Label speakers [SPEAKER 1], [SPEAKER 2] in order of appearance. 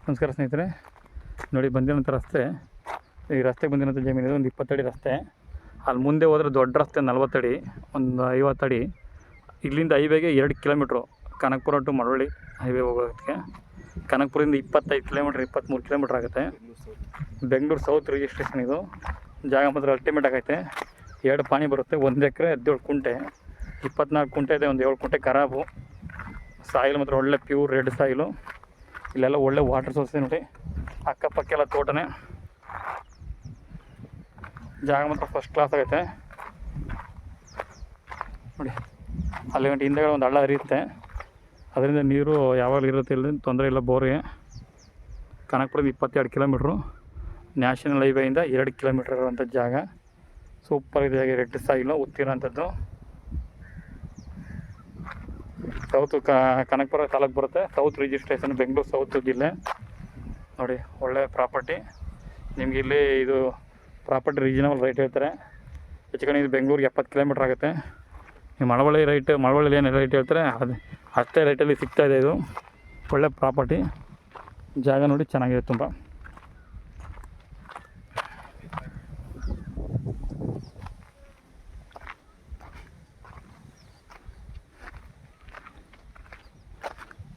[SPEAKER 1] ನಮಸ್ಕಾರ ಸ್ನೇಹಿತರೆ, ನೋಡಿ ಬಂದಿರೋಂಥ ರಸ್ತೆ. ಈ ರಸ್ತೆಗೆ ಬಂದಿರೋಂಥ ಜಮೀನಿದೆ, ಒಂದು 20 ಅಡಿ ರಸ್ತೆ. ಅಲ್ಲಿ ಮುಂದೆ ಹೋದರೆ ದೊಡ್ಡ ರಸ್ತೆ 40 ಅಡಿ, ಒಂದು 50 ಅಡಿ. ಇಲ್ಲಿಂದ ಹೈವೇಗೆ 2 kilometre, Kanakapura to Malavalli highway ಹೋಗೋದಕ್ಕೆ. ಕನಕಪುರದಿಂದ 25 ಕಿಲೋಮೀಟ್ರ್, 23 ಕಿಲೋಮೀಟ್ರ್ ಆಗುತ್ತೆ. ಬೆಂಗಳೂರು ಸೌತ್ ರಿಜಿಸ್ಟ್ರೇಷನ್ ಇದು. ಜಾಗ ಮಾತ್ರ ಅಲ್ಟಿಮೇಟ್ ಆಗೈತೆ. 2 ಪಾಣಿ ಬರುತ್ತೆ, 1 ಎಕರೆ 17 ಕುಂಟೆ, 24 ಕುಂಟೆ ಇದೆ, ಒಂದು 7 ಕುಂಟೆ ಖರಾಬು. ಸಾಯಿಲ್ ಮಾತ್ರ ಒಳ್ಳೆ ಪ್ಯೂರ್ ರೆಡ್ ಸಾಯಿಲು. ಇಲ್ಲೆಲ್ಲ ಒಳ್ಳೆ ವಾಟರ್ ಸೋರ್ಸ್ ಇದೆ ನೋಡಿ. ಅಕ್ಕಪಕ್ಕೆಲ್ಲ ತೋಟನೇ. ಜಾಗ ಮಾತ್ರ ಫಸ್ಟ್ ಕ್ಲಾಸ್ ಆಗೈತೆ ನೋಡಿ. ಅಲ್ಲಿ ಗಂಟೆ ಹಿಂದೆಗಡೆ ಒಂದು ಹಳ್ಳ ಹರಿಯುತ್ತೆ, ಅದರಿಂದ ನೀರು ಯಾವಾಗಲೂ ಇರುತ್ತೆ, ಇಲ್ಲ ತೊಂದರೆ ಇಲ್ಲ ಬೋರಿಗೆ. ಕನಕಪುರದಿಂದ 22 ಕಿಲೋಮೀಟ್ರು, ನ್ಯಾಷನಲ್ ಹೈವೇಯಿಂದ 2 ಕಿಲೋಮೀಟ್ರ್ ಇರುವಂಥ ಜಾಗ. ಸೂಪರ್ ಇದೆ ಜಾಗ, ರೆಡ್ ಸಾಯಿಲು ಉತ್ತಿರೋಂಥದ್ದು. ಸೌತ್ ಕನಕಪುರ ತಾಲೂಕು ಬರುತ್ತೆ, ಸೌತ್ ರಿಜಿಸ್ಟ್ರೇಷನ್, ಬೆಂಗಳೂರು ಸೌತ್ ಜಿಲ್ಲೆ. ನೋಡಿ ಒಳ್ಳೆ ಪ್ರಾಪರ್ಟಿ. ನಿಮ್ಗೆ ಇಲ್ಲಿ ಇದು ಪ್ರಾಪರ್ಟಿ ರೀಸನಬಲ್ ರೇಟ್ ಹೇಳ್ತಾರೆ. ಹೆಚ್ಚು ಕಡೆ ಇದು ಬೆಂಗಳೂರಿಗೆ 70 ಕಿಲೋಮೀಟ್ರ್ ಆಗುತ್ತೆ. ನೀವು ಮಳವಳ್ಳಿಲಿ ಏನು ರೇಟ್ ಹೇಳ್ತಾರೆ ಅದು ಅಷ್ಟೇ ರೇಟಲ್ಲಿ ಸಿಗ್ತಾಯಿದೆ. ಇದು ಒಳ್ಳೆ ಪ್ರಾಪರ್ಟಿ. ಜಾಗ ನೋಡಿ ಚೆನ್ನಾಗಿದೆ ತುಂಬ.